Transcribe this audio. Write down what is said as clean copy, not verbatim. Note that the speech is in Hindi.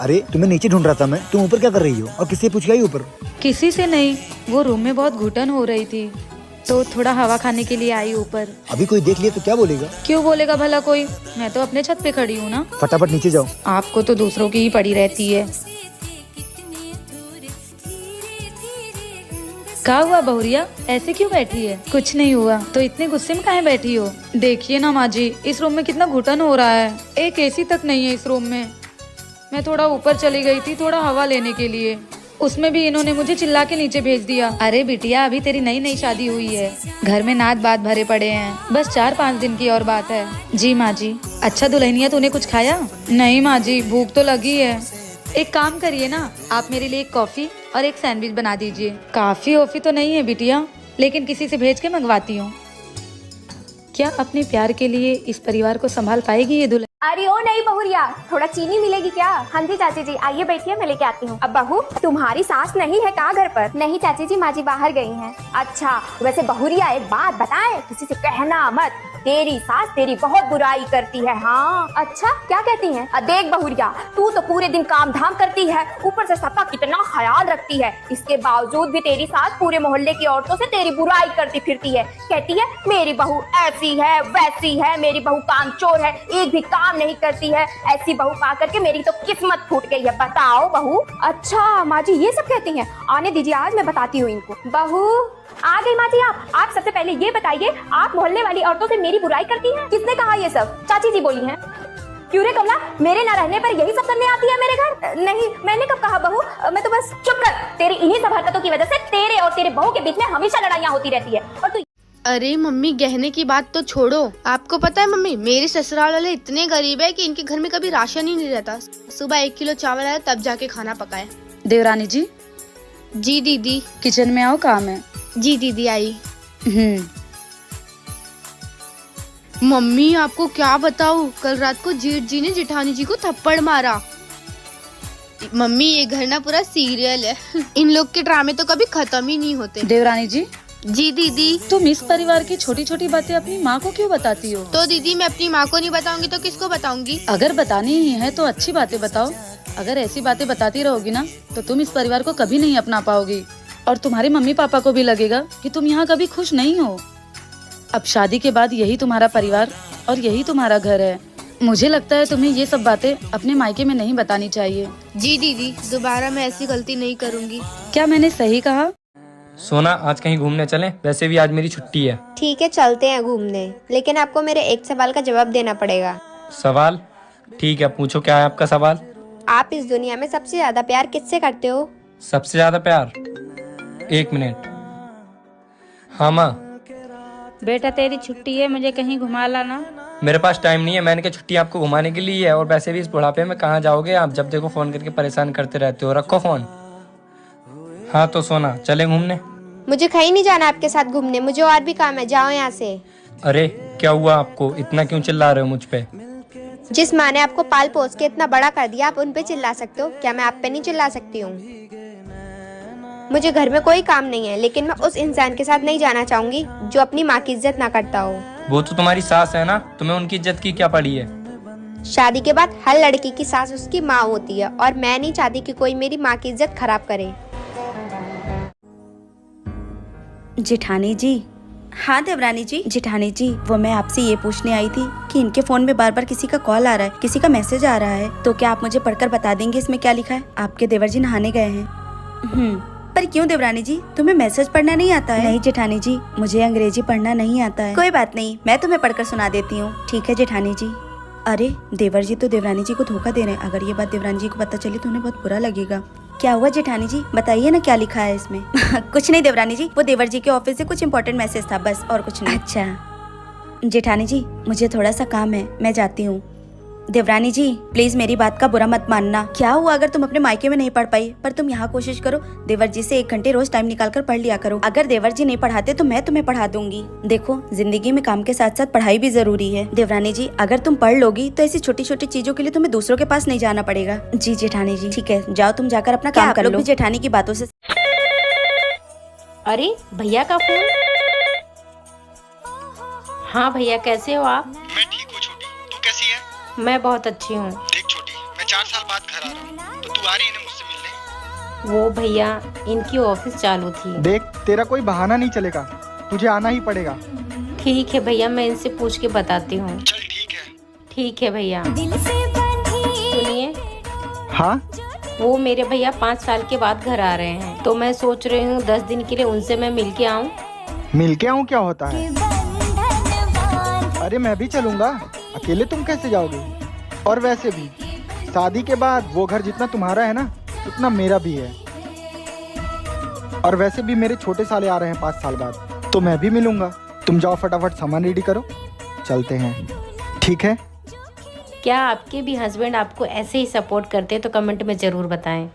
अरे तुम्हें नीचे ढूंढ रहा था मैं, तुम ऊपर क्या कर रही हो और किससे पूछ गई ऊपर? किसी से नहीं, वो रूम में बहुत घुटन हो रही थी तो थोड़ा हवा खाने के लिए आई ऊपर। अभी कोई देख लिया तो क्या बोलेगा? क्यों बोलेगा भला कोई, मैं तो अपने छत पे खड़ी हूँ ना। फटाफट नीचे जाओ। आपको तो दूसरों की ही पड़ी रहती है। क्या हुआ बहुरिया, ऐसे क्यों बैठी है? कुछ नहीं हुआ तो इतने गुस्से में काहे बैठी हो? देखिए ना माँ जी, इस रूम में कितना घुटन हो रहा है, एक एसी तक नहीं है इस रूम में। मैं थोड़ा ऊपर चली गई थी थोड़ा हवा लेने के लिए, उसमें भी इन्होंने मुझे चिल्ला के नीचे भेज दिया। अरे बिटिया, अभी तेरी नई नई शादी हुई है, घर में नात बात भरे पड़े हैं, बस 4-5 दिन की और बात है। जी माँ जी। अच्छा दुल्हनिया, तूने कुछ खाया? नहीं माँ जी, भूख तो लगी है। एक काम करिए ना, आप मेरे लिए एक कॉफी और एक सैंडविच बना दीजिए। काफी ऑफी तो नहीं है बिटिया, लेकिन किसी से भेज के मंगवाती हूँ। क्या अपने प्यार के लिए इस परिवार को संभाल पाएगी ये दुल्हन? अरे ओ नहीं बहुरिया, थोड़ा चीनी मिलेगी क्या? हाँ जी चाची जी, आइए बैठिए, मैं लेके आती हूँ। अब बहू, तुम्हारी सास नहीं है क्या घर पर? नहीं चाची जी, माँ जी बाहर गई हैं। अच्छा, वैसे बहुरिया एक बात बताएं, किसी से कहना मत, तेरी सास तेरी बहुत बुराई करती है। हाँ अच्छा, क्या कहती हैं? देख बहुरिया, तू तो पूरे दिन काम धाम करती है, ऊपर से सबका कितना ख्याल रखती है, इसके बावजूद भी तेरी सास पूरे मोहल्ले की औरतों से तेरी बुराई करती फिरती है। कहती है मेरी बहू ऐसी है वैसी है, मेरी बहू कामचोर है, एक भी काम नहीं करती है। ऐसी बहू पा करके मेरी तो किस्मत फूट गई है। बताओ बहू। अच्छा माँ जी, ये सब कहती हैं? आने दीजिए, आज मैं बताती हूँ इनको। बहू आ गई माँ जी। आप सबसे पहले ये बताइए, आप मोहल्ले वाली औरतों से मेरी बुराई करती हैं? किसने कहा ये सब? चाची जी बोली हैं। क्यों रे कमला, मेरे न रहने पर यही सब करने आती है मेरे घर? नहीं, मैंने कब कहा बहू, मैं तो बस। चुप कर, तेरी इन्हीं सब हरकतों की वजह से तेरे और तेरे बहू के बीच में हमेशा लड़ाइयाँ होती रहती है। और तू अरे मम्मी, गहने की बात तो छोड़ो, आपको पता है मम्मी, मेरे ससुराल वाले इतने गरीब है कि इनके घर में कभी राशन ही नहीं रहता। सुबह 1 किलो चावल आया तब जाके खाना पकाए। देवरानी जी। जी दीदी। किचन में आओ, काम है। जी दीदी आई। मम्मी आपको क्या बताऊं, कल रात को जेठ जी ने जेठानी जी को थप्पड़ मारा। मम्मी ये घर ना पूरा सीरियल है, इन लोग के ड्रामे तो कभी खत्म ही नहीं होते। देवरानी जी। जी दीदी। तुम इस परिवार की छोटी छोटी बातें अपनी माँ को क्यों बताती हो? तो दीदी, मैं अपनी माँ को नहीं बताऊंगी तो किसको बताऊंगी? अगर बतानी ही है तो अच्छी बातें बताओ। अगर ऐसी बातें बताती रहोगी ना तो तुम इस परिवार को कभी नहीं अपना पाओगी, और तुम्हारे मम्मी पापा को भी लगेगा कि तुम यहाँ कभी खुश नहीं हो। अब शादी के बाद यही तुम्हारा परिवार और यही तुम्हारा घर है। मुझे लगता है तुम्हें ये सब बातें अपने मायके में नहीं बतानी चाहिए। जी दीदी, दोबारा मैं ऐसी गलती नहीं करूँगी। क्या मैंने सही कहा? सोना, आज कहीं घूमने चलें? वैसे भी आज मेरी छुट्टी है। ठीक है, चलते हैं घूमने, लेकिन आपको मेरे एक सवाल का जवाब देना पड़ेगा। सवाल? ठीक है, पूछो, क्या है आपका सवाल? आप इस दुनिया में सबसे ज्यादा प्यार किससे करते हो? सबसे ज्यादा प्यार? 1 मिनट। हाँ माँ। बेटा तेरी छुट्टी है, मुझे कहीं घुमा लाना। मेरे पास टाइम नहीं है, मैंने कहा छुट्टी आपको घुमाने के लिए है, और वैसे भी इस बुढ़ापे में कहाँ जाओगे आप, जब देखो फोन करके परेशान करते रहते हो। रखो फोन। हाँ तो सोना, चले घूमने? मुझे कहीं नहीं जाना आपके साथ घूमने, मुझे और भी काम है, जाओ यहाँ से। अरे क्या हुआ आपको, इतना क्यों चिल्ला रहे हो मुझ पे? जिस माँ ने आपको पाल पोस के इतना बड़ा कर दिया, आप उन पे चिल्ला सकते हो क्या? मैं आप पे नहीं चिल्ला सकती हूँ। मुझे घर में कोई काम नहीं है, लेकिन मैं उस इंसान के साथ नहीं जाना चाहूंगी जो अपनी माँ की इज्जत ना करता हो। वो तो तुम्हारी सास है ना, तुम्हें उनकी इज्जत की क्या पड़ी है? शादी के बाद हर लड़की की सास उसकी माँ होती है, और मैं नहीं चाहती कि कोई मेरी माँ की इज्जत खराब करे। जेठानी जी। हाँ देवरानी जी। जेठानी जी, वो मैं आपसे ये पूछने आई थी कि इनके फोन में बार बार किसी का कॉल आ रहा है, किसी का मैसेज आ रहा है, तो क्या आप मुझे पढ़कर बता देंगे इसमें क्या लिखा है? आपके देवर जी नहाने गए हैं। पर क्यों देवरानी जी, तुम्हें मैसेज पढ़ना नहीं आता है? नहीं जेठानी जी, मुझे अंग्रेजी पढ़ना नहीं आता है। कोई बात नहीं, मैं तुम्हें पढ़कर सुना देती हूँ। ठीक है जेठानी जी। अरे देवर जी तो देवरानी जी को धोखा दे रहे हैं, अगर ये बात देवरानी जी को पता चली तो उन्हें बहुत बुरा लगेगा। क्या हुआ जेठानी जी, बताइए ना क्या लिखा है इसमें। कुछ नहीं देवरानी जी, वो देवर जी के ऑफिस से कुछ इम्पोर्टेंट मैसेज था, बस, और कुछ नहीं। अच्छा जेठानी जी, मुझे थोड़ा सा काम है, मैं जाती हूँ। देवरानी जी प्लीज मेरी बात का बुरा मत मानना। क्या हुआ अगर तुम अपने मायके में नहीं पढ़ पाई, पर तुम यहाँ कोशिश करो, देवर जी से 1 घंटे रोज टाइम निकाल कर पढ़ लिया करो। अगर देवर जी नहीं पढ़ाते तो मैं तुम्हें पढ़ा दूंगी। देखो जिंदगी में काम के साथ साथ पढ़ाई भी जरूरी है। देवरानी जी अगर तुम पढ़ लोगी तो ऐसी छोटी छोटी चीजों के लिए तुम्हें दूसरों के पास नहीं जाना पड़ेगा। जी जेठानी जी। ठीक है, जाओ तुम जाकर अपना काम कर लो। जेठानी की बातों से। अरे भैया का फोन। हाँ भैया, कैसे हो आप? मैं ठीक हूँ छोटी, तू कैसी है? मैं बहुत अच्छी हूँ। देख छोटी, मैं 4 साल बाद घर आ रहा हूँ, तो तू आ रही है ना मुझसे मिलने? वो भैया इनकी ऑफिस चालू थी। देख, तेरा कोई बहाना नहीं चलेगा, तुझे आना ही पड़ेगा। ठीक है भैया, मैं इनसे पूछ के बताती हूँ। चल ठीक है। ठीक है भैया। सुनिए, हाँ, वो मेरे भैया 5 साल के बाद घर आ रहे हैं, तो मैं सोच रही हूँ 10 दिन के लिए उनसे मैं मिल के आऊँ। मिल के आऊँ क्या होता है? अरे मैं भी चलूंगा, अकेले तुम कैसे जाओगे? और वैसे भी शादी के बाद वो घर जितना तुम्हारा है ना, उतना मेरा भी है। और वैसे भी मेरे छोटे साले आ रहे हैं 5 साल बाद, तो मैं भी मिलूंगा। तुम जाओ फटाफट सामान रेडी करो, चलते हैं। ठीक है? क्या आपके भी हस्बैंड आपको ऐसे ही सपोर्ट करते हैं तो कमेंट में ज़रूर बताएं।